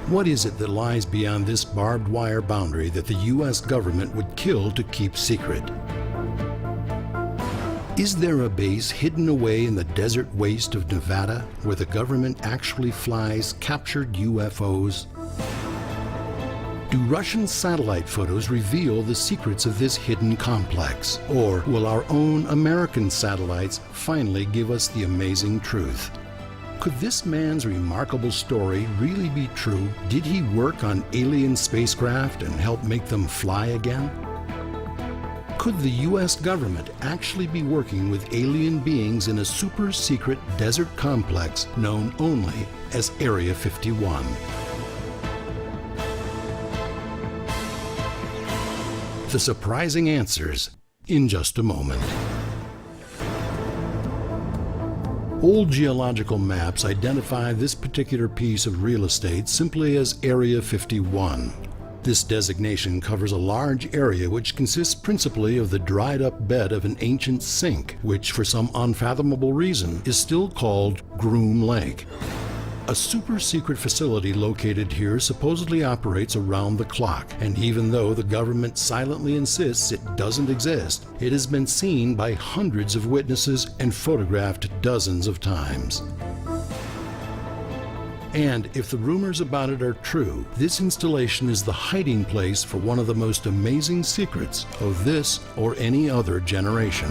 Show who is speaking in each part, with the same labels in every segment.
Speaker 1: What is it that lies beyond this barbed wire boundary that the U.S. government would kill to keep secret? Is there a base hidden away in the desert waste of Nevada where the government actually flies captured UFOs? Do Russian satellite photos reveal the secrets of this hidden complex? Or will our own American satellites finally give us the amazing truth? Could this man's remarkable story really be true? Did he work on alien spacecraft and help make them fly again? Could the U.S. government actually be working with alien beings in a super-secret desert complex known only as Area 51? The surprising answers in just a moment. Old geological maps identify this particular piece of real estate simply as Area 51. This designation covers a large area which consists principally of the dried-up bed of an ancient sink, which for some unfathomable reason is still called Groom Lake. A super-secret facility located here supposedly operates around the clock, and even though the government silently insists it doesn't exist, it has been seen by hundreds of witnesses and photographed dozens of times. And if the rumors about it are true, this installation is the hiding place for one of the most amazing secrets of this or any other generation.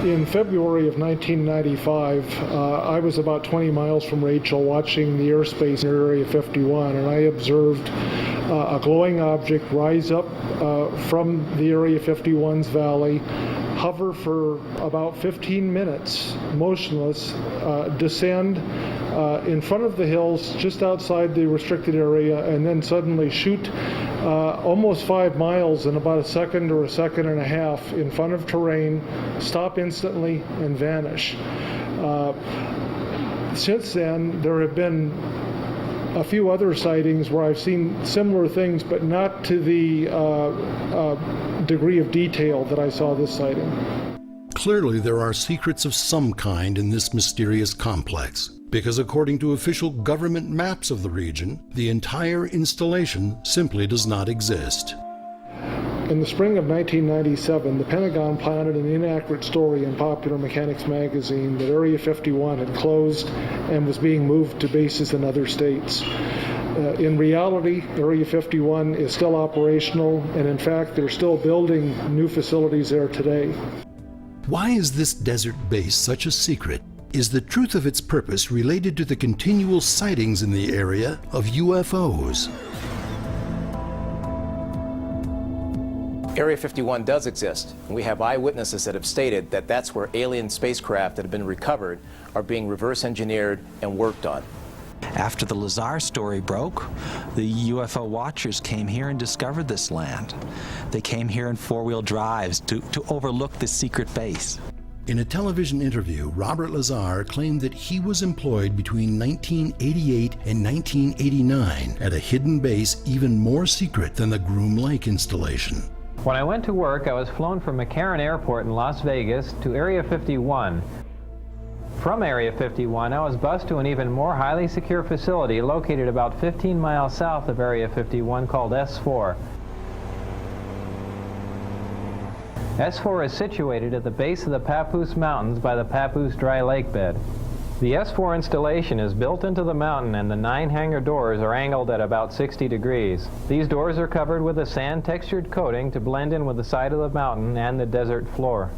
Speaker 2: In February of 1995, I was about 20 miles from Rachel watching the airspace near Area 51, and I observed a glowing object rise up from the Area 51's valley, hover for about 15 minutes, motionless, descend in front of the hills just outside the restricted area, and then suddenly shoot almost 5 miles in about a second or a second and a half in front of terrain, stop instantly, and vanish. Since then, there have been a few other sightings where I've seen similar things, but not to the degree of detail that I saw this sighting.
Speaker 1: Clearly, there are secrets of some kind in this mysterious complex, because according to official government maps of the region, the entire installation simply does not exist.
Speaker 2: In the spring of 1997, the Pentagon planted an inaccurate story in Popular Mechanics magazine that Area 51 had closed and was being moved to bases in other states. In reality, Area 51 is still operational, and in fact, they're still building new facilities there today.
Speaker 1: Why is this desert base such a secret? Is the truth of its purpose related to the continual sightings in the area of UFOs?
Speaker 3: Area 51 does exist, and we have eyewitnesses that have stated that that's where alien spacecraft that have been recovered are being reverse engineered and worked on.
Speaker 4: After the Lazar story broke, the UFO watchers came here and discovered this land. They came here in four-wheel drives to overlook this secret base.
Speaker 1: In a television interview, Robert Lazar claimed that he was employed between 1988 and 1989 at a hidden base even more secret than the Groom Lake installation.
Speaker 5: When I went to work, I was flown from McCarran Airport in Las Vegas to Area 51. From Area 51, I was bused to an even more highly secure facility located about 15 miles south of Area 51 called S4. S4 is situated at the base of the Papoose Mountains by the Papoose Dry Lake bed. The S4 installation is built into the mountain, and the 9 hangar doors are angled at about 60 degrees. These doors are covered with a sand-textured coating to blend in with the side of the mountain and the desert floor.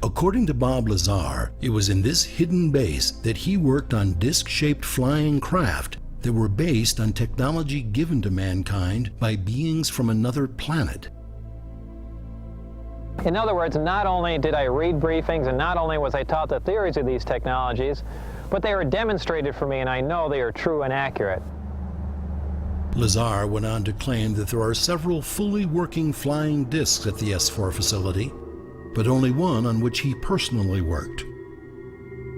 Speaker 1: According to Bob Lazar, it was in this hidden base that he worked on disc-shaped flying craft that were based on technology given to mankind by beings from another planet.
Speaker 5: In other words, not only did I read briefings and not only was I taught the theories of these technologies, but they were demonstrated for me, and I know they are true and accurate.
Speaker 1: Lazar went on to claim that there are several fully working flying discs at the S4 facility, but only one on which he personally worked.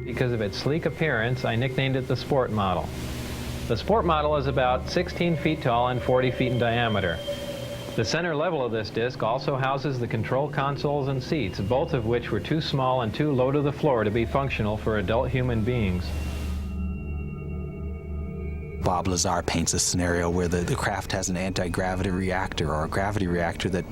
Speaker 5: Because of its sleek appearance, I nicknamed it the Sport Model. The Sport Model is about 16 feet tall and 40 feet in diameter. The center level of this disc also houses the control consoles and seats, both of which were too small and too low to the floor to be functional for adult human beings.
Speaker 4: Bob Lazar paints a scenario where the craft has an anti-gravity reactor or a gravity reactor that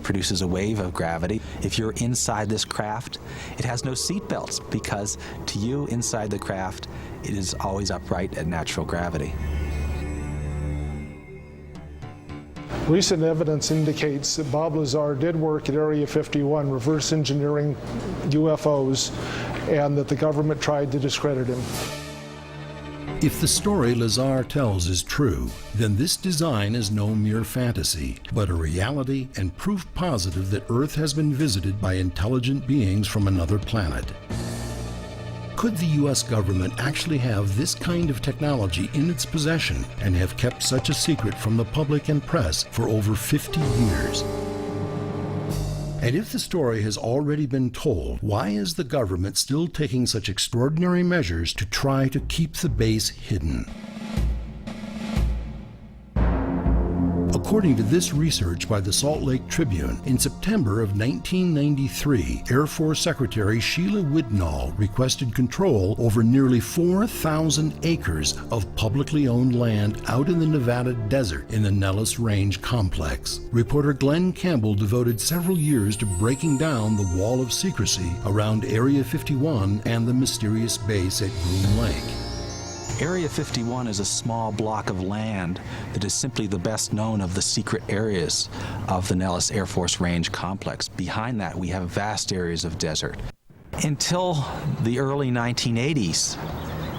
Speaker 4: produces a wave of gravity. If you're inside this craft, it has no seat belts because to you inside the craft, it is always upright at natural gravity.
Speaker 2: Recent evidence indicates that Bob Lazar did work at Area 51, reverse engineering UFOs, and that the government tried to discredit him.
Speaker 1: If the story Lazar tells is true, then this design is no mere fantasy, but a reality and proof positive that Earth has been visited by intelligent beings from another planet. Could the U.S. government actually have this kind of technology in its possession and have kept such a secret from the public and press for over 50 years? And if the story has already been told, why is the government still taking such extraordinary measures to try to keep the base hidden? According to this research by the Salt Lake Tribune, in September of 1993, Air Force Secretary Sheila Widnall requested control over nearly 4,000 acres of publicly owned land out in the Nevada desert in the Nellis Range complex. Reporter Glenn Campbell devoted several years to breaking down the wall of secrecy around Area 51 and the mysterious base at Groom Lake.
Speaker 4: Area 51 is a small block of land that is simply the best known of the secret areas of the Nellis Air Force Range complex. Behind that, we have vast areas of desert. Until the early 1980s,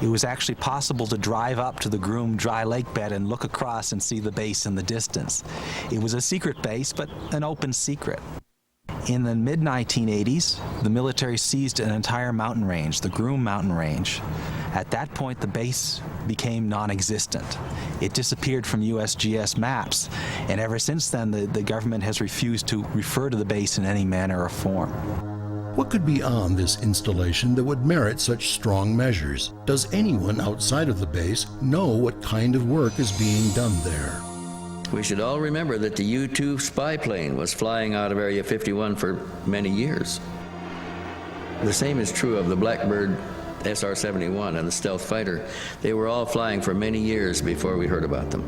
Speaker 4: it was actually possible to drive up to the Groom dry lake bed and look across and see the base in the distance. It was a secret base, but an open secret. In the mid-1980s, the military seized an entire mountain range, the Groom mountain range. At that point, the base became non-existent. It disappeared from USGS maps, and ever since then, the government has refused to refer to the base in any manner or form.
Speaker 1: What could be on this installation that would merit such strong measures? Does anyone outside of the base know what kind of work is being done there?
Speaker 6: We should all remember that the U-2 spy plane was flying out of Area 51 for many years. The same is true of the Blackbird SR-71 and the stealth fighter. They were all flying for many years before we heard about them.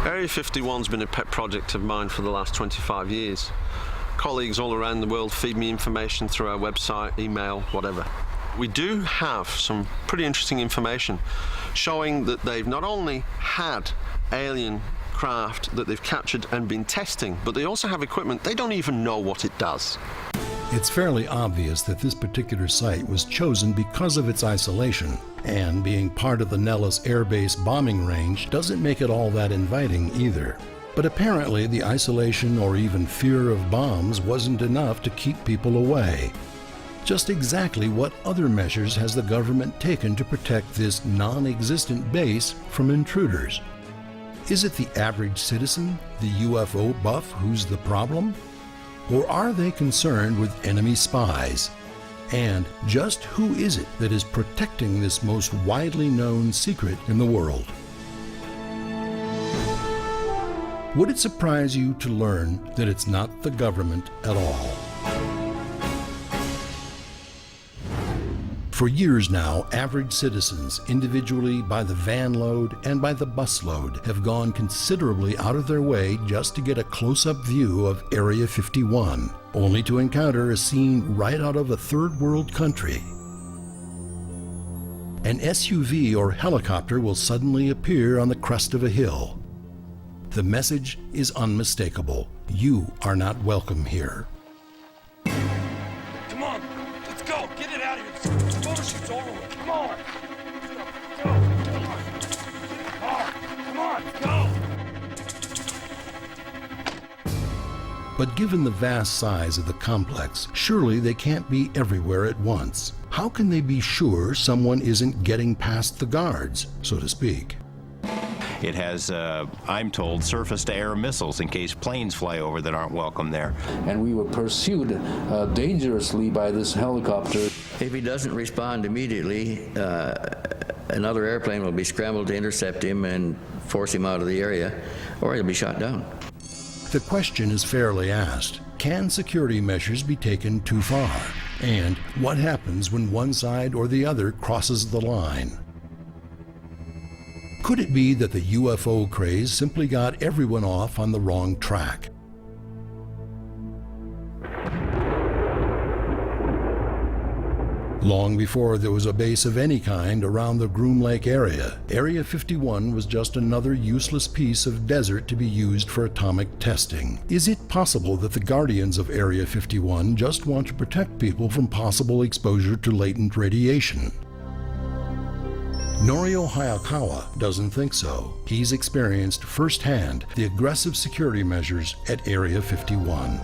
Speaker 7: Area 51's been a pet project of mine for the last 25 years. Colleagues all around the world feed me information through our website, email, whatever. We do have some pretty interesting information showing that they've not only had alien craft that they've captured and been testing, but they also have equipment they don't even know what it does.
Speaker 1: It's fairly obvious that this particular site was chosen because of its isolation, and being part of the Nellis Air Base bombing range doesn't make it all that inviting either. But apparently the isolation or even fear of bombs wasn't enough to keep people away. Just exactly what other measures has the government taken to protect this non-existent base from intruders? Is it the average citizen, the UFO buff, who's the problem? Or are they concerned with enemy spies? And just who is it that is protecting this most widely known secret in the world? Would it surprise you to learn that it's not the government at all? For years now, average citizens, individually by the van load and by the bus load, have gone considerably out of their way just to get a close-up view of Area 51, only to encounter a scene right out of a third world country. An SUV or helicopter will suddenly appear on the crest of a hill. The message is unmistakable. You are not welcome here.
Speaker 8: Come on, let's go. Get it out of here. The photo shoot's over with. Come on. Go. Come on, go.
Speaker 1: But given the vast size of the complex, surely they can't be everywhere at once. How can they be sure someone isn't getting past the guards, so to speak?
Speaker 9: It has, I'm told, surface-to-air missiles in case planes fly over that aren't welcome there.
Speaker 10: And we were pursued dangerously by this helicopter.
Speaker 6: If he doesn't respond immediately, another airplane will be scrambled to intercept him and force him out of the area, or he'll be shot down.
Speaker 1: The question is fairly asked. can security measures be taken too far? And what happens when one side or the other crosses the line? Could it be that the UFO craze simply got everyone off on the wrong track? Long before there was a base of any kind around the Groom Lake area, Area 51 was just another useless piece of desert to be used for atomic testing. Is it possible that the guardians of Area 51 just want to protect people from possible exposure to latent radiation? Norio Hayakawa doesn't think so. He's experienced firsthand the aggressive security measures at Area 51.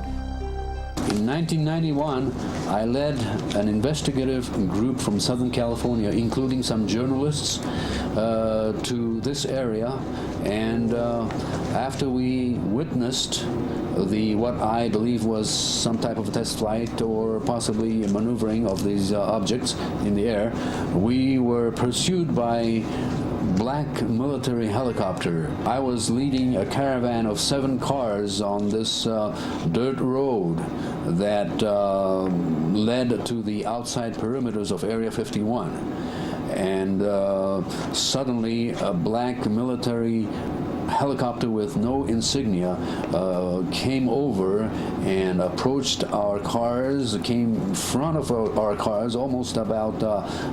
Speaker 10: In 1991, I led an investigative group from Southern California, including some journalists, to this area. And after we witnessed what I believe was some type of a test flight or possibly a maneuvering of these objects in the air, we were pursued by black military helicopter. I was leading a caravan of 7 cars on this dirt road that led to the outside perimeters of Area 51. And suddenly a black military helicopter with no insignia came over and approached our cars, came in front of our cars, almost about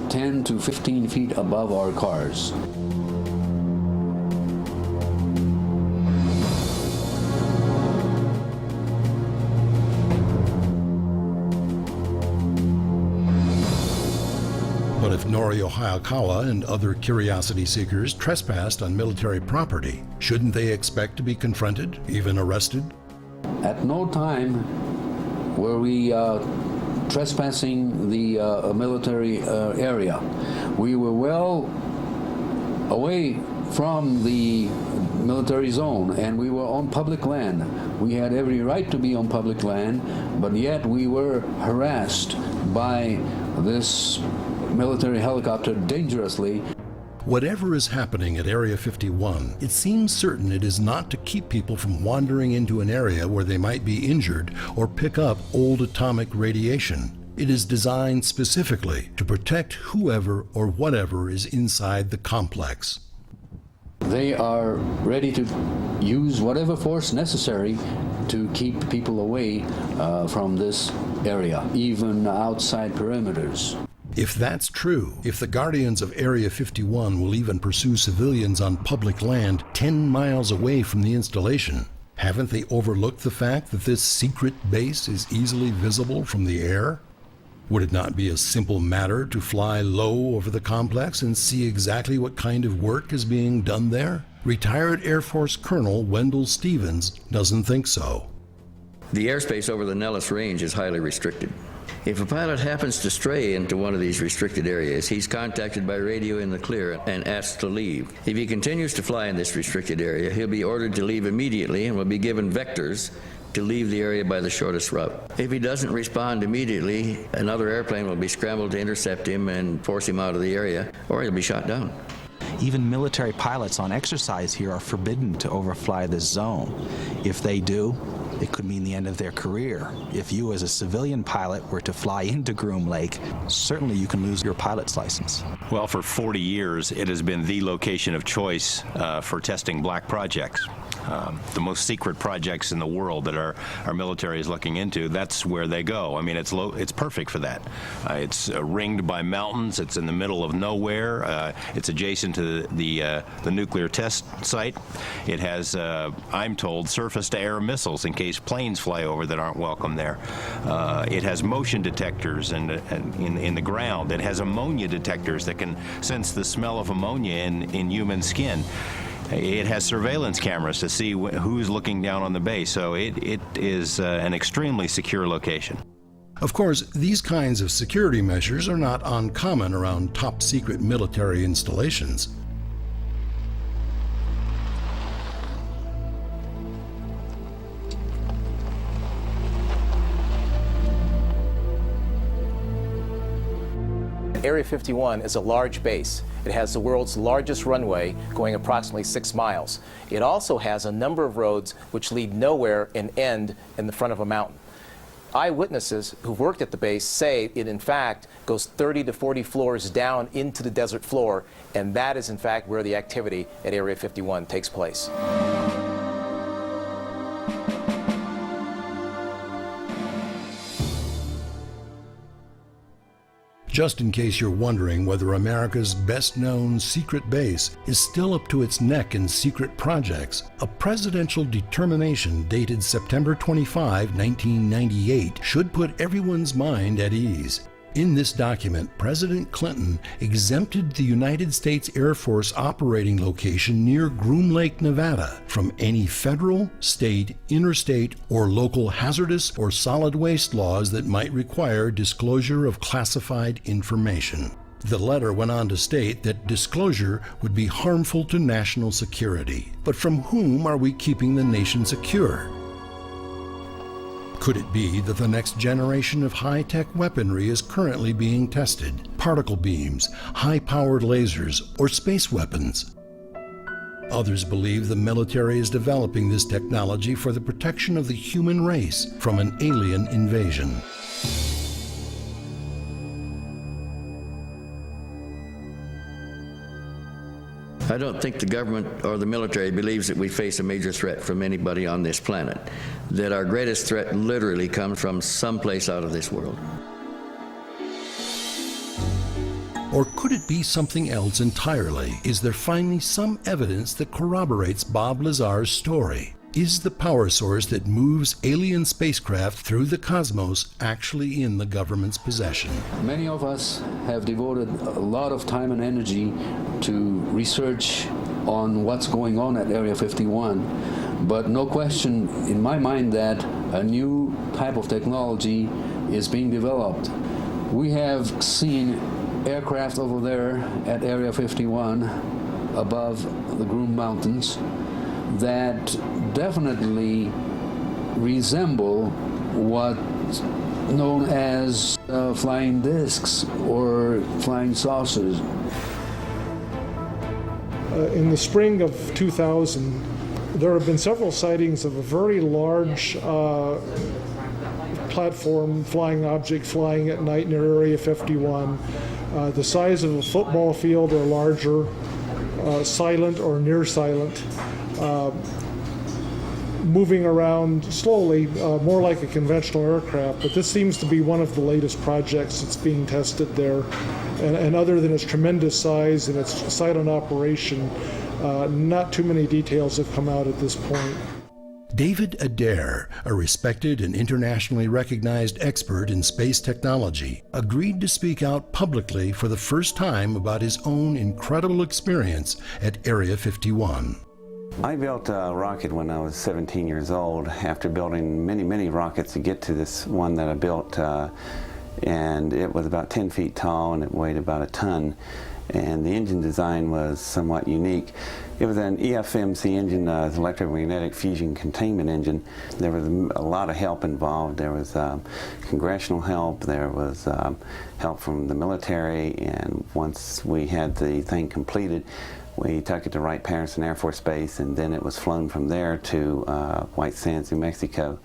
Speaker 10: 10 to 15 feet above our cars.
Speaker 1: But if Norio Hayakawa and other curiosity seekers trespassed on military property, shouldn't they expect to be confronted, even arrested?
Speaker 10: At no time were we trespassing the military area. We were well away from the military zone, and we were on public land. We had every right to be on public land, but yet we were harassed by this military helicopter dangerously.
Speaker 1: Whatever is happening at Area 51, it seems certain it is not to keep people from wandering into an area where they might be injured or pick up old atomic radiation. It is designed specifically to protect whoever or whatever is inside the complex.
Speaker 10: They are ready to use whatever force necessary to keep people away from this area, even outside perimeters.
Speaker 1: If that's true, if the guardians of Area 51 will even pursue civilians on public land 10 miles away from the installation, haven't they overlooked the fact that this secret base is easily visible from the air? Would it not be a simple matter to fly low over the complex and see exactly what kind of work is being done there? Retired Air Force Colonel Wendell Stevens doesn't think so.
Speaker 6: The airspace over the Nellis Range is highly restricted. If a pilot happens to stray into one of these restricted areas, he's contacted by radio in the clear and asked to leave. If he continues to fly in this restricted area, he'll be ordered to leave immediately and will be given vectors to leave the area by the shortest route. If he doesn't respond immediately, another airplane will be scrambled to intercept him and force him out of the area, or he'll be shot down.
Speaker 4: Even military pilots on exercise here are forbidden to overfly this zone. If they do, it could mean the end of their career. If you as a civilian pilot were to fly into Groom Lake, certainly you can lose your pilot's license.
Speaker 9: Well, for 40 years, it has been the location of choice for testing black projects. The most secret projects in the world that our military is looking into, that's where they go. I mean, it's perfect for that. It's ringed by mountains. It's in the middle of nowhere. It's adjacent to the nuclear test site. It has, I'm told, surface-to-air missiles in case planes fly over that aren't welcome there. It has motion detectors in the ground. It has ammonia detectors that can sense the smell of ammonia in human skin. It has surveillance cameras to see who's looking down on the base, so it is an extremely secure location.
Speaker 1: Of course, these kinds of security measures are not uncommon around top-secret military installations.
Speaker 3: Area 51 is a large base. It has the world's largest runway, going approximately 6 miles. It also has a number of roads which lead nowhere and end in the front of a mountain. Eyewitnesses who've worked at the base say it in fact goes 30 to 40 floors down into the desert floor, and that is in fact where the activity at Area 51 takes place.
Speaker 1: Just in case you're wondering whether America's best-known secret base is still up to its neck in secret projects, a presidential determination dated September 25, 1998 should put everyone's mind at ease. In this document, President Clinton exempted the United States Air Force operating location near Groom Lake, Nevada, from any federal, state, interstate, or local hazardous or solid waste laws that might require disclosure of classified information. The letter went on to state that disclosure would be harmful to national security. But from whom are we keeping the nation secure? Could it be that the next generation of high-tech weaponry is currently being tested? Particle beams, high-powered lasers, or space weapons? Others believe the military is developing this technology for the protection of the human race from an alien invasion.
Speaker 6: I don't think the government or the military believes that we face a major threat from anybody on this planet, that our greatest threat literally comes from someplace out of this world.
Speaker 1: Or could it be something else entirely? Is there finally some evidence that corroborates Bob Lazar's story? Is the power source that moves alien spacecraft through the cosmos actually in the government's possession?
Speaker 10: Many of us have devoted a lot of time and energy to research on what's going on at Area 51, but no question in my mind that a new type of technology is being developed. We have seen aircraft over there at Area 51 above the Groom Mountains that definitely resemble what's known as flying discs or flying saucers.
Speaker 2: In the spring of 2000, there have been several sightings of a very large platform flying object flying at night near Area 51, the size of a football field or larger, silent or near silent. Moving around slowly, more like a conventional aircraft, but this seems to be one of the latest projects that's being tested there. And other than its tremendous size and its silent operation, not too many details have come out at this point.
Speaker 1: David Adair, a respected and internationally recognized expert in space technology, agreed to speak out publicly for the first time about his own incredible experience at Area 51.
Speaker 11: I built a rocket when I was 17 years old after building many rockets to get to this one that I built, and it was about 10 feet tall and it weighed about a ton, and the engine design was somewhat unique. It was an EFMC engine, electromagnetic fusion containment engine. There was a lot of help involved. There was congressional help, there was help from the military, and once we had the thing completed, we took it to Wright-Patterson Air Force Base, and then it was flown from there to White Sands, New Mexico.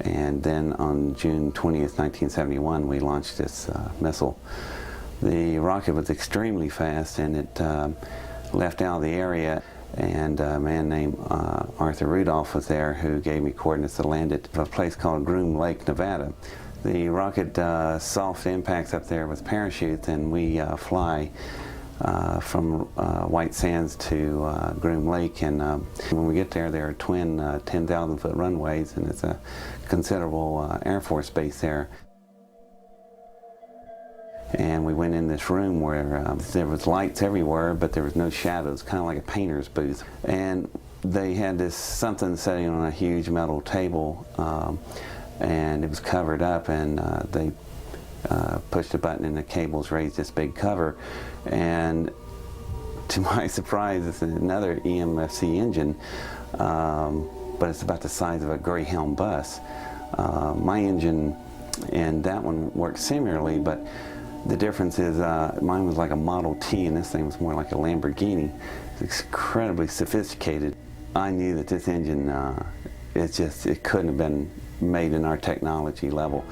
Speaker 11: And then on June 20th, 1971, we launched this missile. The rocket was extremely fast, and it left out of the area, and a man named Arthur Rudolph was there who gave me coordinates to land it at a place called Groom Lake, Nevada. The rocket soft impacts up there with parachutes, and we fly from White Sands to Groom Lake, and when we get there, there are twin 10,000-foot runways, and it's a considerable Air Force base there. And we went in this room where there was lights everywhere, but there was no shadows, kind of like a painter's booth. And they had this something sitting on a huge metal table, and it was covered up, and they pushed a button and the cables raised this big cover, and to my surprise it's another EMFC engine, but it's about the size of a Greyhound bus. My engine and that one worked similarly, but the difference is mine was like a Model T and this thing was more like a Lamborghini. It's incredibly sophisticated. I knew that this engine it couldn't have been made in our technology level.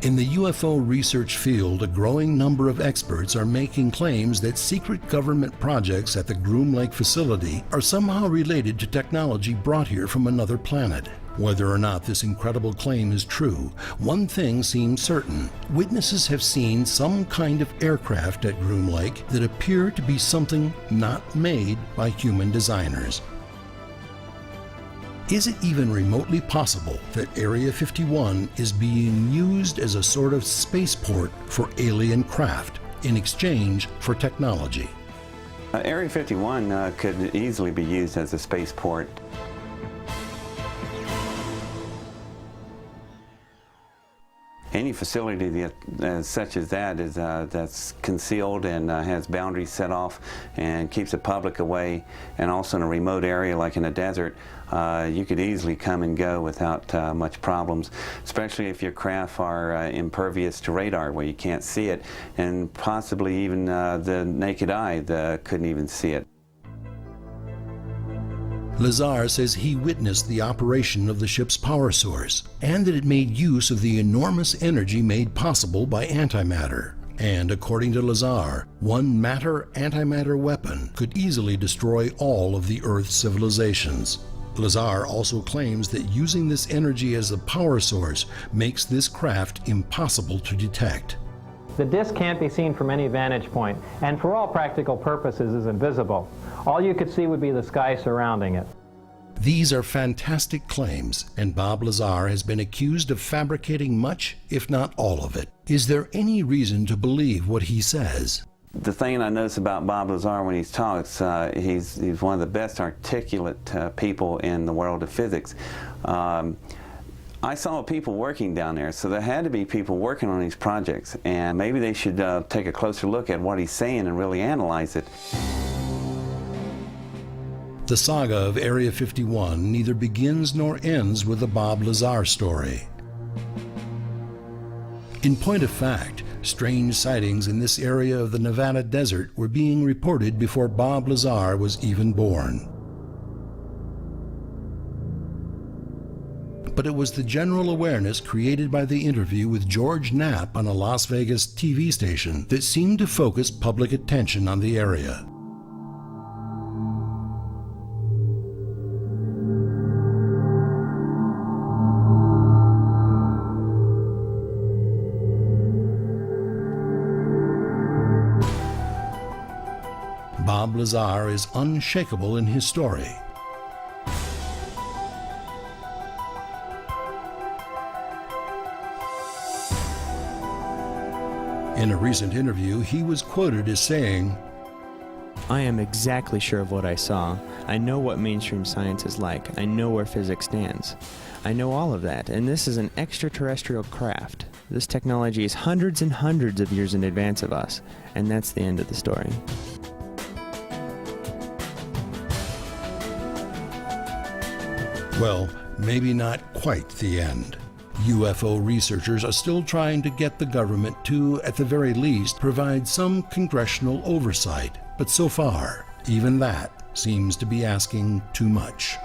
Speaker 1: In the UFO research field, a growing number of experts are making claims that secret government projects at the Groom Lake facility are somehow related to technology brought here from another planet. Whether or not this incredible claim is true, one thing seems certain. Witnesses have seen some kind of aircraft at Groom Lake that appear to be something not made by human designers. Is it even remotely possible that Area 51 is being used as a sort of spaceport for alien craft in exchange for technology?
Speaker 11: Area 51 could easily be used as a spaceport. Any facility such as that is that's concealed and has boundaries set off and keeps the public away, and also in a remote area like in a desert, you could easily come and go without much problems, especially if your craft are impervious to radar where you can't see it, and possibly even the naked eye couldn't even see it.
Speaker 1: Lazar says he witnessed the operation of the ship's power source and that it made use of the enormous energy made possible by antimatter. And according to Lazar, one matter-antimatter weapon could easily destroy all of the Earth's civilizations. Lazar also claims that using this energy as a power source makes this craft impossible to detect.
Speaker 5: The disk can't be seen from any vantage point, and for all practical purposes is invisible. All you could see would be the sky surrounding it.
Speaker 1: These are fantastic claims, and Bob Lazar has been accused of fabricating much, if not all of it. Is there any reason to believe what he says?
Speaker 11: The thing I notice about Bob Lazar when he talks, he's one of the best articulate people in the world of physics. I saw people working down there, so there had to be people working on these projects, and maybe they should take a closer look at what he's saying and really analyze it.
Speaker 1: The saga of Area 51 neither begins nor ends with the Bob Lazar story. In point of fact, strange sightings in this area of the Nevada desert were being reported before Bob Lazar was even born. But it was the general awareness created by the interview with George Knapp on a Las Vegas TV station that seemed to focus public attention on the area. Bob Lazar is unshakable in his story. In a recent interview, he was quoted as saying,
Speaker 12: "I am exactly sure of what I saw. I know what mainstream science is like. I know where physics stands. I know all of that, and this is an extraterrestrial craft. This technology is hundreds and hundreds of years in advance of us, and that's the end of the story."
Speaker 1: Well, maybe not quite the end. UFO researchers are still trying to get the government to, at the very least, provide some congressional oversight. But so far, even that seems to be asking too much.